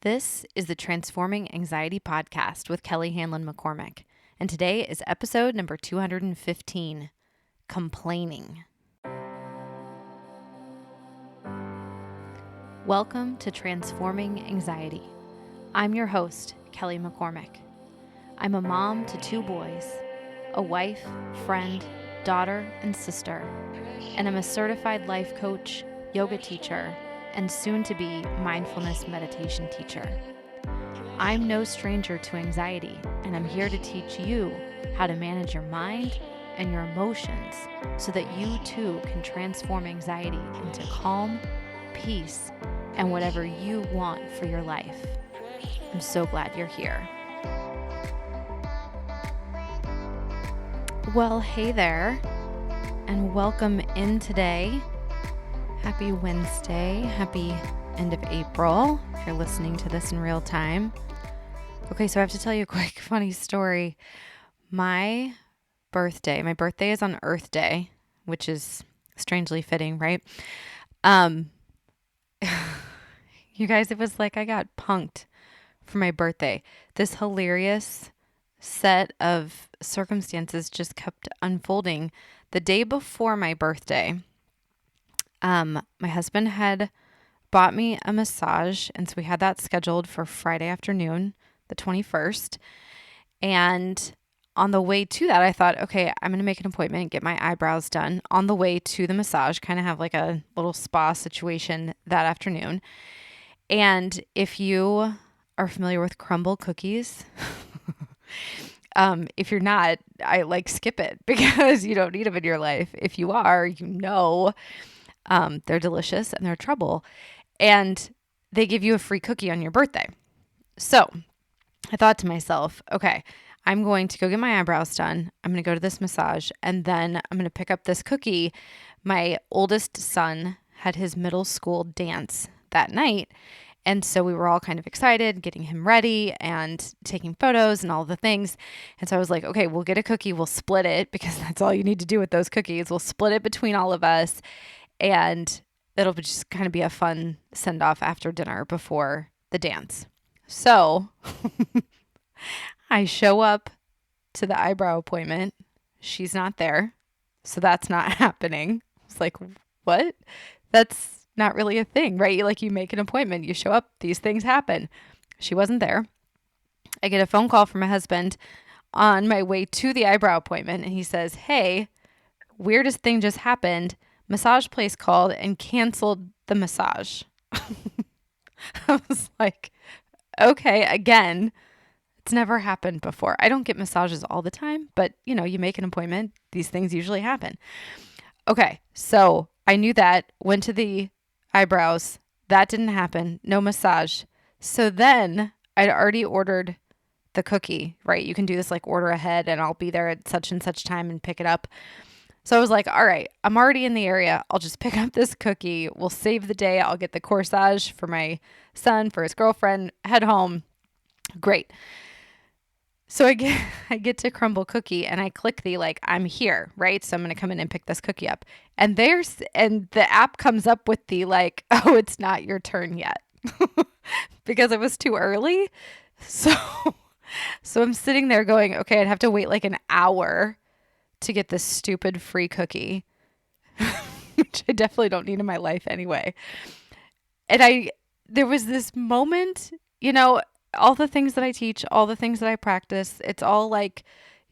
This is the Transforming Anxiety podcast with Kelly Hanlon McCormick, and today is episode number 215, Complaining. Welcome to Transforming Anxiety. I'm your host, Kelly McCormick. I'm a mom to 2 boys, a wife, friend, daughter, and sister, and I'm a certified life coach, yoga teacher, and soon-to-be mindfulness meditation teacher. I'm no stranger to anxiety, and I'm here to teach you how to manage your mind and your emotions so that you too can transform anxiety into calm, peace, and whatever you want for your life. I'm so glad you're here. Well, hey there, and welcome in today. Happy Wednesday. Happy end of April if you're listening to this in real time. Okay, so I have to tell you a quick funny story. My birthday is on Earth Day, which is strangely fitting, right? You guys, it was like I got punked for my birthday. This hilarious set of circumstances just kept unfolding. The day before my birthday, my husband had bought me a massage, and so we had that scheduled for Friday afternoon, the 21st. And on the way to that, I thought, okay, I'm going to make an appointment and get my eyebrows done on the way to the massage, kind of have like a little spa situation that afternoon. And if you are familiar with crumble cookies, if you're not, I skip it because you don't need them in your life. If you are, they're delicious and they're trouble. And they give you a free cookie on your birthday. So I thought to myself, okay, I'm going to go get my eyebrows done. I'm going to go to this massage, and then I'm going to pick up this cookie. My oldest son had his middle school dance that night. And so we were all kind of excited, getting him ready and taking photos and all the things. And so I was like, okay, we'll get a cookie. We'll split it because that's all you need to do with those cookies. We'll split it between all of us. And it'll just kind of be a fun send off after dinner before the dance. So I show up to the eyebrow appointment. She's not there. So that's not happening. It's like, what? That's not really a thing, right? You make an appointment, you show up, these things happen. She wasn't there. I get a phone call from my husband on my way to the eyebrow appointment, and he says, hey, weirdest thing just happened. Massage place called and canceled the massage. I was like, okay, again, it's never happened before. I don't get massages all the time, but you make an appointment, these things usually happen. Okay, so I knew that, went to the eyebrows, that didn't happen, no massage. So then I'd already ordered the cookie, right? You can do this order ahead and I'll be there at such and such time and pick it up. So I was like, all right, I'm already in the area. I'll just pick up this cookie. We'll save the day. I'll get the corsage for my son, for his girlfriend, head home. Great. So I get to Crumble Cookie and I click the I'm here, right? So I'm going to come in and pick this cookie up. And the app comes up with the oh, it's not your turn yet because it was too early. So I'm sitting there going, okay, I'd have to wait an hour to get this stupid free cookie, which I definitely don't need in my life anyway. And there was this moment, all the things that I teach, all the things that I practice, it's all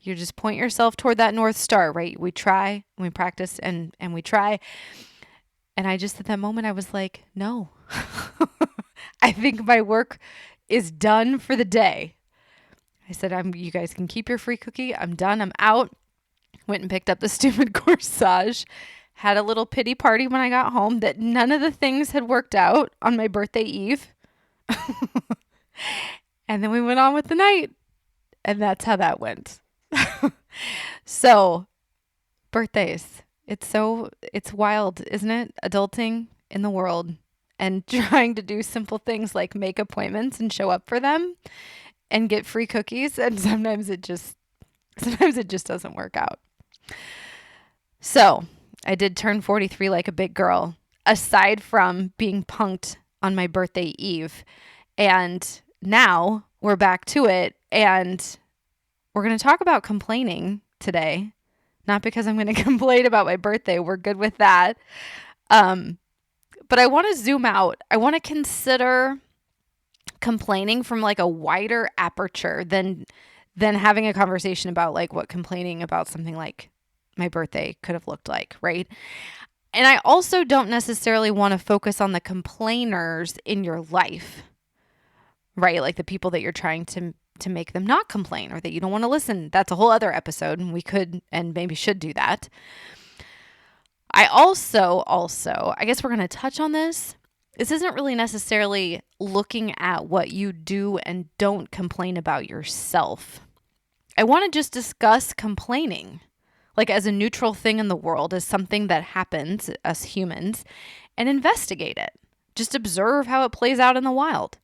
you just point yourself toward that North Star, right? We try, we practice, and we try. And I just, at that moment, I was like, no, I think my work is done for the day. I said, you guys can keep your free cookie. I'm done. I'm out. Went and picked up the stupid corsage, had a little pity party when I got home that none of the things had worked out on my birthday eve. And then we went on with the night, and that's how that went. So birthdays, it's wild, isn't it? Adulting in the world and trying to do simple things like make appointments and show up for them and get free cookies. And sometimes it just doesn't work out. So I did turn 43 like a big girl, aside from being punked on my birthday eve. And now we're back to it. And we're going to talk about complaining today. Not because I'm going to complain about my birthday. We're good with that. But I want to zoom out. I want to consider complaining from like a wider aperture than having a conversation about like what complaining about something like my birthday could have looked like, right? And I also don't necessarily want to focus on the complainers in your life, right? Like the people that you're trying to make them not complain or that you don't want to listen. That's a whole other episode, and we could and maybe should do that. I also, I guess we're going to touch on this. This isn't really necessarily looking at what you do and don't complain about yourself. I want to just discuss complaining, like as a neutral thing in the world, as something that happens, us humans, and investigate it. Just observe how it plays out in the wild.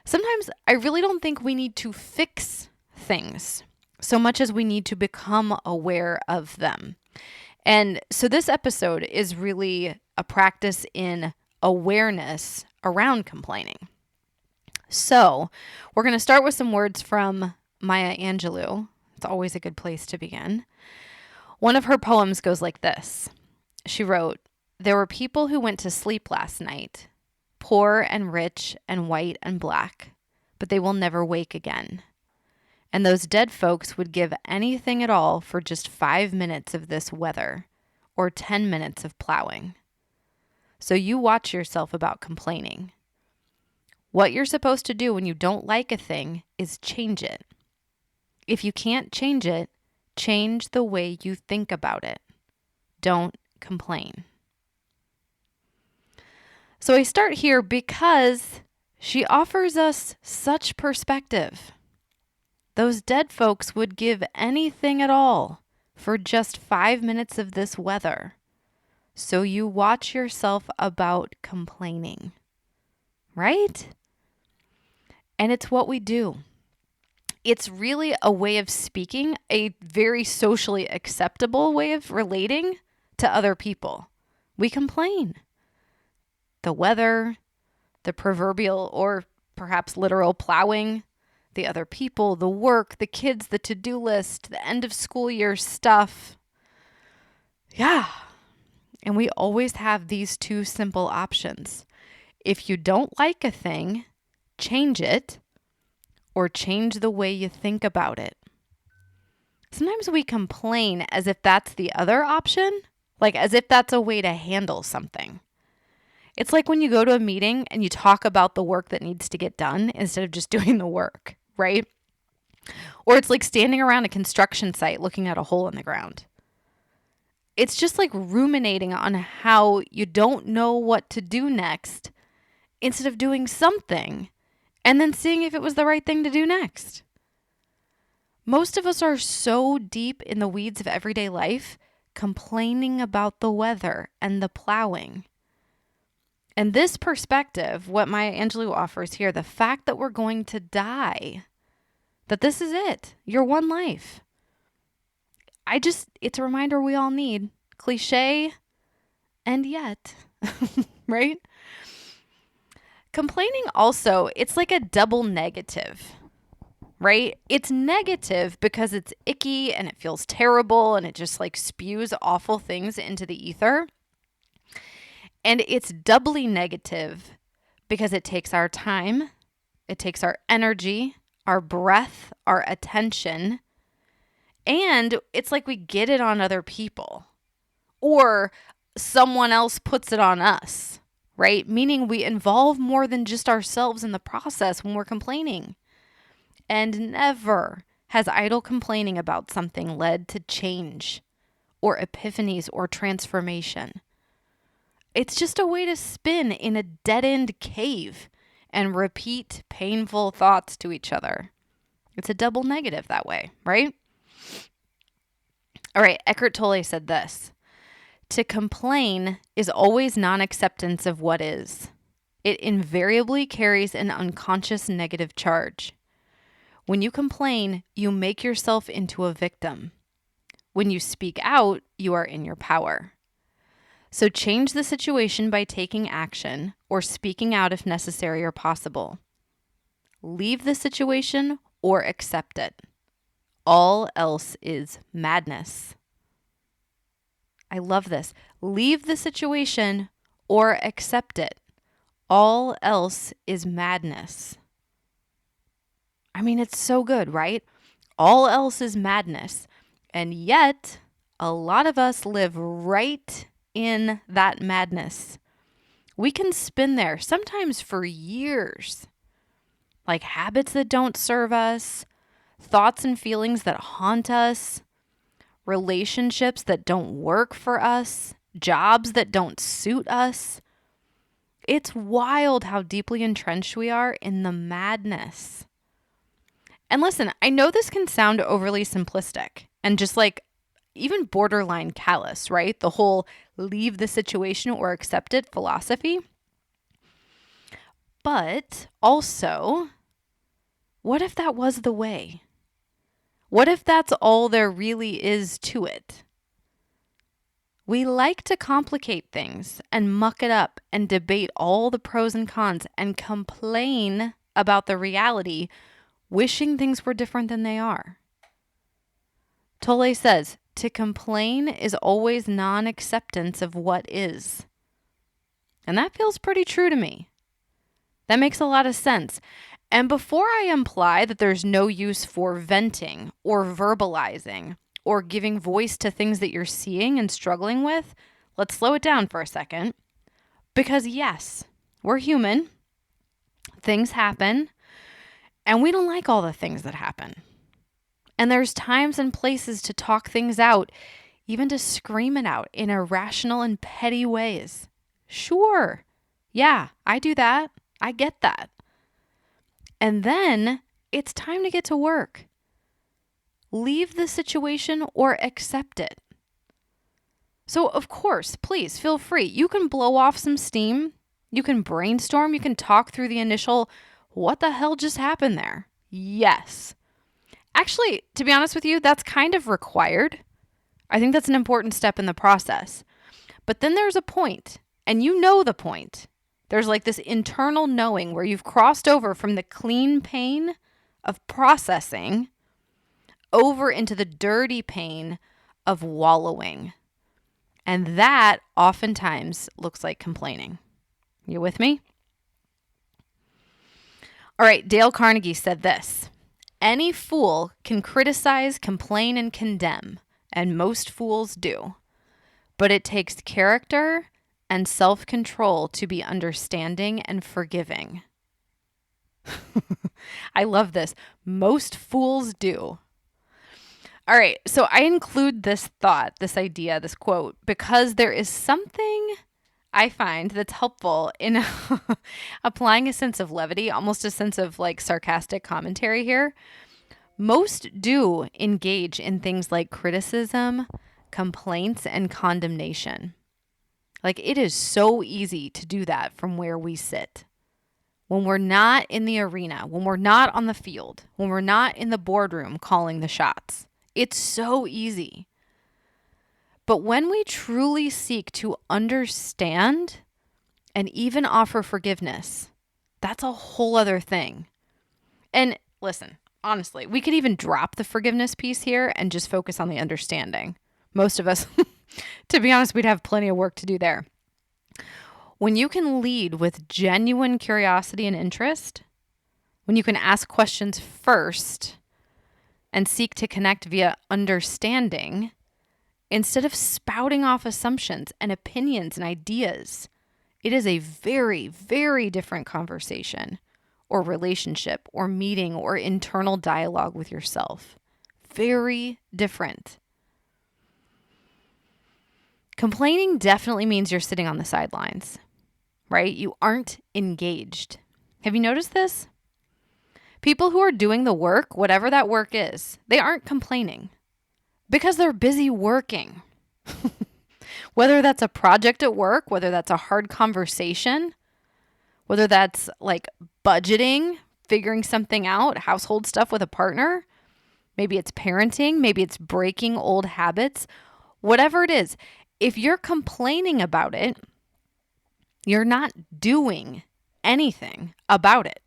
Sometimes I really don't think we need to fix things so much as we need to become aware of them. And so this episode is really a practice in awareness around complaining. So we're going to start with some words from Maya Angelou. It's always a good place to begin. One of her poems goes like this. She wrote, "There were people who went to sleep last night, poor and rich and white and black, but they will never wake again. And those dead folks would give anything at all for just 5 minutes of this weather or 10 minutes of plowing. So you watch yourself about complaining. What you're supposed to do when you don't like a thing is change it. If you can't change it, change the way you think about it. Don't complain." So I start here because she offers us such perspective. Those dead folks would give anything at all for just 5 minutes of this weather. So you watch yourself about complaining, right? And it's what we do. It's really a way of speaking, a very socially acceptable way of relating to other people. We complain. The weather, the proverbial or perhaps literal plowing, the other people, the work, the kids, the to-do list, the end of school year stuff. Yeah. And we always have these two simple options. If you don't like a thing, change it or change the way you think about it. Sometimes we complain as if that's the other option, like as if that's a way to handle something. It's like when you go to a meeting and you talk about the work that needs to get done instead of just doing the work, right? Or it's like standing around a construction site looking at a hole in the ground. It's just like ruminating on how you don't know what to do next instead of doing something and then seeing if it was the right thing to do next. Most of us are so deep in the weeds of everyday life, complaining about the weather and the plowing. And this perspective, what Maya Angelou offers here, the fact that we're going to die, that this is it, your one life. It's a reminder we all need. Cliche, and yet, right? Complaining also, it's like a double negative, right? It's negative because it's icky and it feels terrible and it just like spews awful things into the ether. And it's doubly negative because it takes our time, it takes our energy, our breath, our attention, and it's like we get it on other people or someone else puts it on us, right? Meaning we involve more than just ourselves in the process when we're complaining. And never has idle complaining about something led to change or epiphanies or transformation. It's just a way to spin in a dead-end cave and repeat painful thoughts to each other. It's a double negative that way, right? All right, Eckhart Tolle said this: "To complain is always non-acceptance of what is. It invariably carries an unconscious negative charge. When you complain, you make yourself into a victim. When you speak out, you are in your power. So change the situation by taking action or speaking out if necessary or possible. leave the situation or accept it. All else is madness. I love this. Leave the situation or accept it. All else is madness. I mean, it's so good, right? All else is madness. And yet, a lot of us live right in that madness. We can spin there, sometimes for years, like habits that don't serve us, thoughts and feelings that haunt us, relationships that don't work for us, jobs that don't suit us. It's wild how deeply entrenched we are in the madness. And listen, I know this can sound overly simplistic and just like even borderline callous, right? The whole leave the situation or accept it philosophy. But also, what if that was the way? What if that's all there really is to it? We like to complicate things and muck it up and debate all the pros and cons and complain about the reality, wishing things were different than they are. Tolle says, to complain is always non-acceptance of what is. And that feels pretty true to me. That makes a lot of sense. And before I imply that there's no use for venting or verbalizing or giving voice to things that you're seeing and struggling with, let's slow it down for a second. Because yes, we're human. Things happen. And we don't like all the things that happen. And there's times and places to talk things out, even to scream it out in irrational and petty ways. Sure. Yeah, I do that. I get that. And then it's time to get to work. Leave the situation or accept it. So, of course, please feel free. You can blow off some steam. You can brainstorm. You can talk through the initial, what the hell just happened there? Yes. Actually, to be honest with you, that's kind of required. I think that's an important step in the process. But then there's a point, and you know the point. There's like this internal knowing where you've crossed over from the clean pain of processing over into the dirty pain of wallowing. And that oftentimes looks like complaining. You with me? All right, Dale Carnegie said this. Any fool can criticize, complain, and condemn, and most fools do. But it takes character and self-control to be understanding and forgiving. I love this. Most fools do. All right, so I include this thought, this idea, this quote, because there is something I find that's helpful in applying a sense of levity, almost a sense of like sarcastic commentary here. Most do engage in things like criticism, complaints, and condemnation. Like it is so easy to do that from where we sit. When we're not in the arena, when we're not on the field, when we're not in the boardroom calling the shots, it's so easy. But when we truly seek to understand and even offer forgiveness, that's a whole other thing. And listen, honestly, we could even drop the forgiveness piece here and just focus on the understanding. Most of us, to be honest, we'd have plenty of work to do there. When you can lead with genuine curiosity and interest, when you can ask questions first and seek to connect via understanding, instead of spouting off assumptions and opinions and ideas, it is a very, very different conversation or relationship or meeting or internal dialogue with yourself. Very different. Complaining definitely means you're sitting on the sidelines, right? You aren't engaged. Have you noticed this? People who are doing the work, whatever that work is, they aren't complaining because they're busy working. Whether that's a project at work, whether that's a hard conversation, whether that's like budgeting, figuring something out, household stuff with a partner, maybe it's parenting, maybe it's breaking old habits, whatever it is. If you're complaining about it, you're not doing anything about it.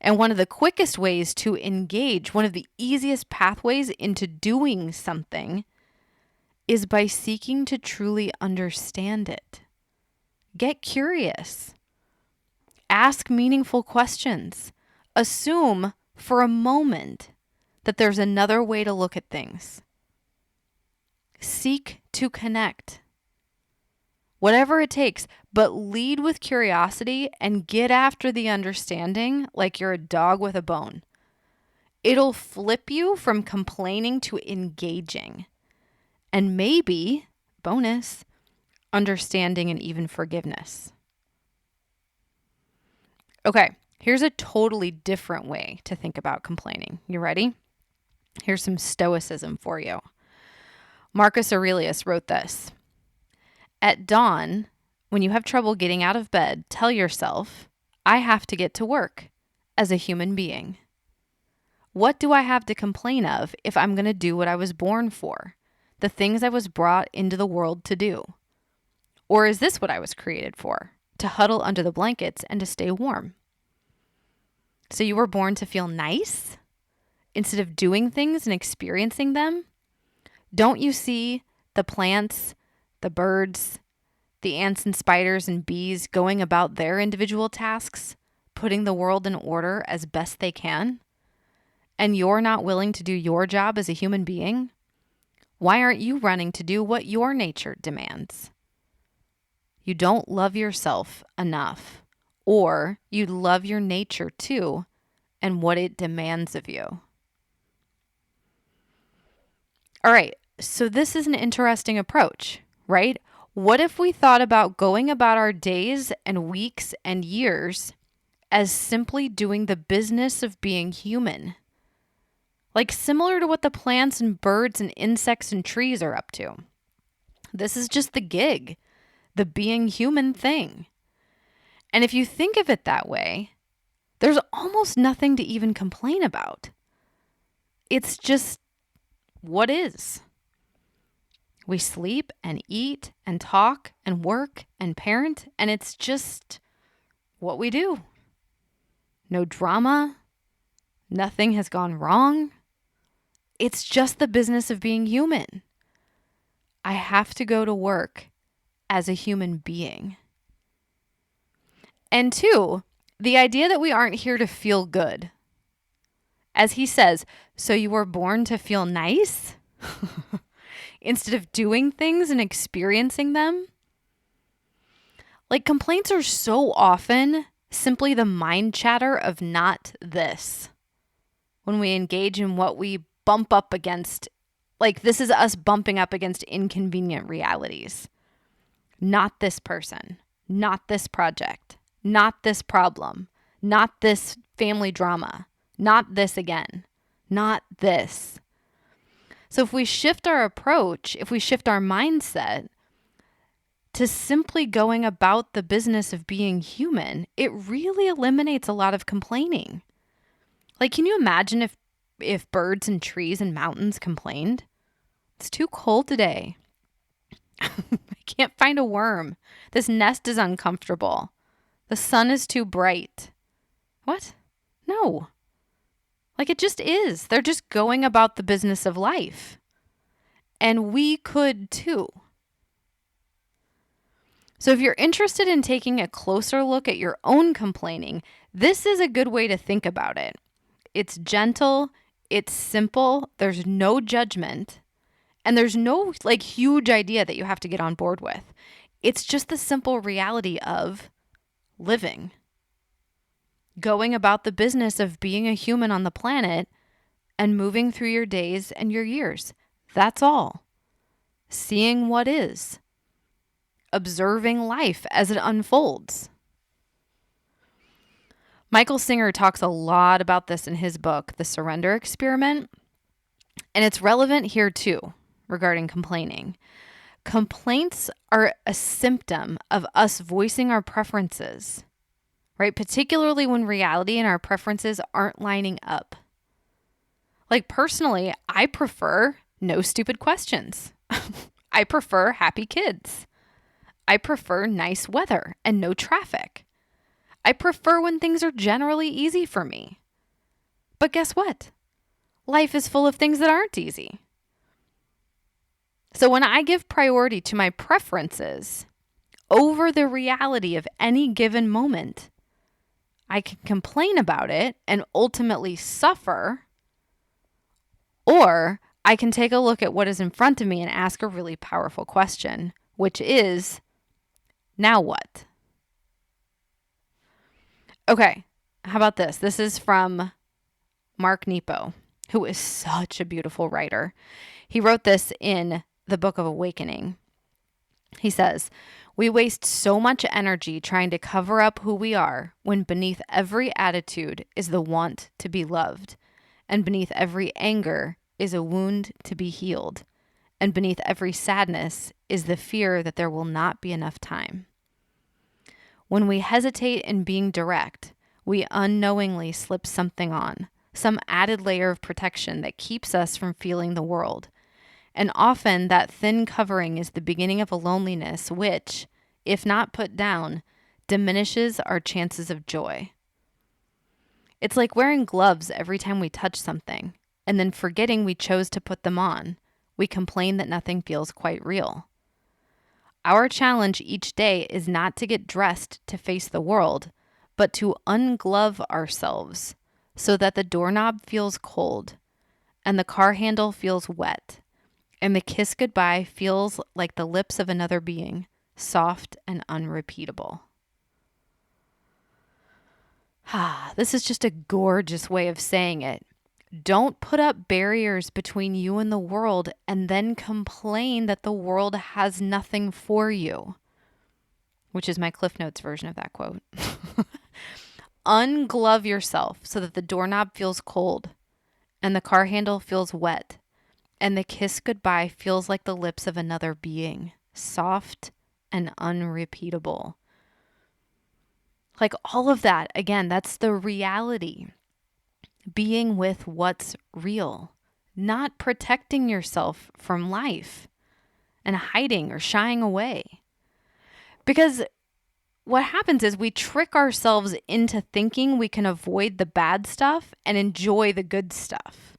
And one of the quickest ways to engage, one of the easiest pathways into doing something, is by seeking to truly understand it. Get curious. Ask meaningful questions. Assume for a moment that there's another way to look at things. Seek to connect. Whatever it takes, but lead with curiosity and get after the understanding like you're a dog with a bone. It'll flip you from complaining to engaging. And maybe, bonus, understanding and even forgiveness. Okay, here's a totally different way to think about complaining. You ready? Here's some stoicism for you. Marcus Aurelius wrote this: "At dawn, when you have trouble getting out of bed, tell yourself, I have to get to work as a human being. What do I have to complain of if I'm going to do what I was born for? The things I was brought into the world to do? Or is this what I was created for? To huddle under the blankets and to stay warm? So you were born to feel nice instead of doing things and experiencing them? Don't you see the plants, the birds, the ants and spiders and bees going about their individual tasks, putting the world in order as best they can? And you're not willing to do your job as a human being? Why aren't you running to do what your nature demands? You don't love yourself enough, or you love your nature too and what it demands of you." All right, so this is an interesting approach, right? What if we thought about going about our days and weeks and years as simply doing the business of being human? Like similar to what the plants and birds and insects and trees are up to. This is just the gig, the being human thing. And if you think of it that way, there's almost nothing to even complain about. It's just what is. We sleep and eat and talk and work and parent, and it's just what we do. No drama. Nothing has gone wrong. It's just the business of being human. I have to go to work as a human being. And two, the idea that we aren't here to feel good. As he says, so you were born to feel nice instead of doing things and experiencing them? Like complaints are so often simply the mind chatter of not this. When we engage in what we bump up against, like this is us bumping up against inconvenient realities. Not this person, not this project, not this problem, not this family drama, not this again, not this. So if we shift our approach, if we shift our mindset to simply going about the business of being human, it really eliminates a lot of complaining. Like, can you imagine if birds and trees and mountains complained? It's too cold today. I can't find a worm. This nest is uncomfortable. The sun is too bright. What? No. Like it just is. They're just going about the business of life. And we could too. So if you're interested in taking a closer look at your own complaining, this is a good way to think about it. It's gentle, it's simple, there's no judgment, and there's no like huge idea that you have to get on board with. It's just the simple reality of living. Going about the business of being a human on the planet and moving through your days and your years. That's all. Seeing what is. Observing life as it unfolds. Michael Singer talks a lot about this in his book, The Surrender Experiment, and it's relevant here too regarding complaining. Complaints are a symptom of us voicing our preferences, right? Particularly when reality and our preferences aren't lining up. Like personally, I prefer no stupid questions. I prefer happy kids. I prefer nice weather and no traffic. I prefer when things are generally easy for me. But guess what? Life is full of things that aren't easy. So when I give priority to my preferences over the reality of any given moment, I can complain about it and ultimately suffer, or I can take a look at what is in front of me and ask a really powerful question, which is, now what? Okay, how about this? This is from Mark Nepo, who is such a beautiful writer. He wrote this in the Book of Awakening. He says, "We waste so much energy trying to cover up who we are when beneath every attitude is the want to be loved, and beneath every anger is a wound to be healed, and beneath every sadness is the fear that there will not be enough time. When we hesitate in being direct, we unknowingly slip something on, some added layer of protection that keeps us from feeling the world. And often that thin covering is the beginning of a loneliness which, if not put down, diminishes our chances of joy. It's like wearing gloves every time we touch something, and then forgetting we chose to put them on. We complain that nothing feels quite real. Our challenge each day is not to get dressed to face the world, but to unglove ourselves so that the doorknob feels cold, and the car handle feels wet, and the kiss goodbye feels like the lips of another being, soft and unrepeatable." This is just a gorgeous way of saying it. Don't put up barriers between you and the world and then complain that the world has nothing for you, which is my Cliff Notes version of that quote. Unglove yourself so that the doorknob feels cold and the car handle feels wet and the kiss goodbye feels like the lips of another being, soft and unrepeatable. Like all of that, again, that's the reality. Being with what's real, not protecting yourself from life and hiding or shying away. Because what happens is we trick ourselves into thinking we can avoid the bad stuff and enjoy the good stuff.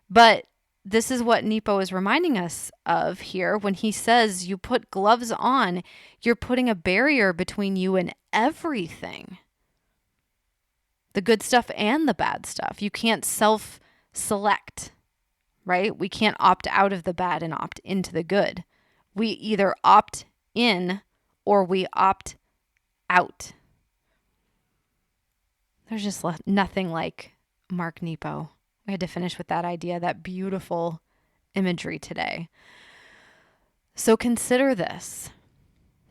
But this is what Nepo is reminding us of here when he says you put gloves on, you're putting a barrier between you and everything. The good stuff and the bad stuff. You can't self-select, right? We can't opt out of the bad and opt into the good. We either opt in or we opt out. There's just nothing like Mark Nepo. We had to finish with that idea, that beautiful imagery today. So consider this.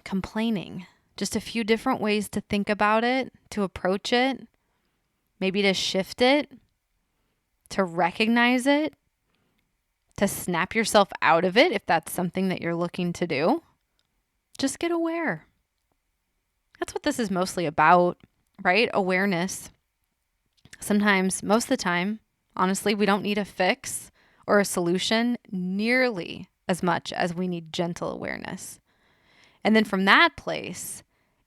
Complaining. Just a few different ways to think about it, to approach it. Maybe to shift it, to recognize it, to snap yourself out of it if that's something that you're looking to do. Just get aware. That's what this is mostly about, right? Awareness. Sometimes, most of the time, honestly, we don't need a fix or a solution nearly as much as we need gentle awareness. And then from that place,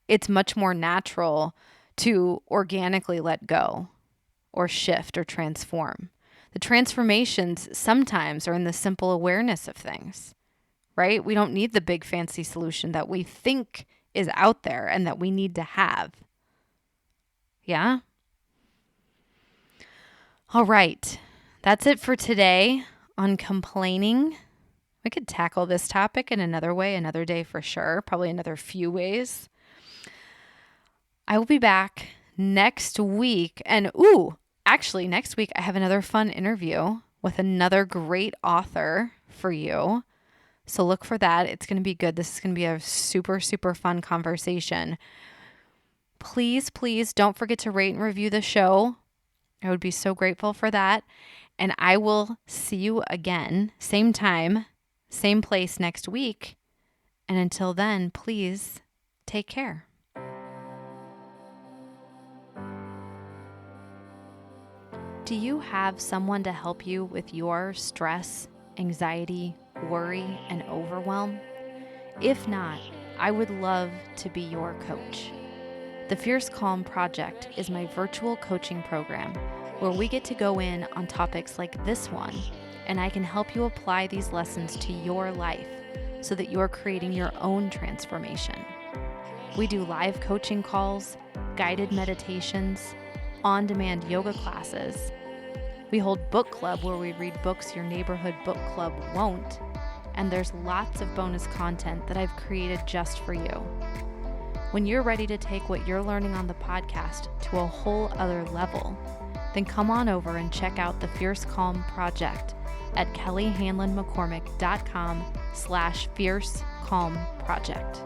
it's much more natural to organically let go or shift or transform. The transformations sometimes are in the simple awareness of things, right? We don't need the big fancy solution that we think is out there and that we need to have. Yeah? All right. That's it for today on complaining. We could tackle this topic in another way, another day for sure, probably another few ways. I will be back next week. And actually next week I have another fun interview with another great author for you. So look for that. It's going to be good. This is going to be a super, super fun conversation. Please, please don't forget to rate and review the show. I would be so grateful for that. And I will see you again, same time, same place next week. And until then, please take care. Do you have someone to help you with your stress, anxiety, worry, and overwhelm? If not, I would love to be your coach. The Fierce Calm Project is my virtual coaching program where we get to go in on topics like this one, and I can help you apply these lessons to your life so that you're creating your own transformation. We do live coaching calls, guided meditations, on-demand yoga classes. We hold book club where we read books your neighborhood book club won't, and there's lots of bonus content that I've created just for you. When you're ready to take what you're learning on the podcast to a whole other level, then come on over and check out the Fierce Calm Project at kellyhanlonmccormick.com/Fierce Calm Project.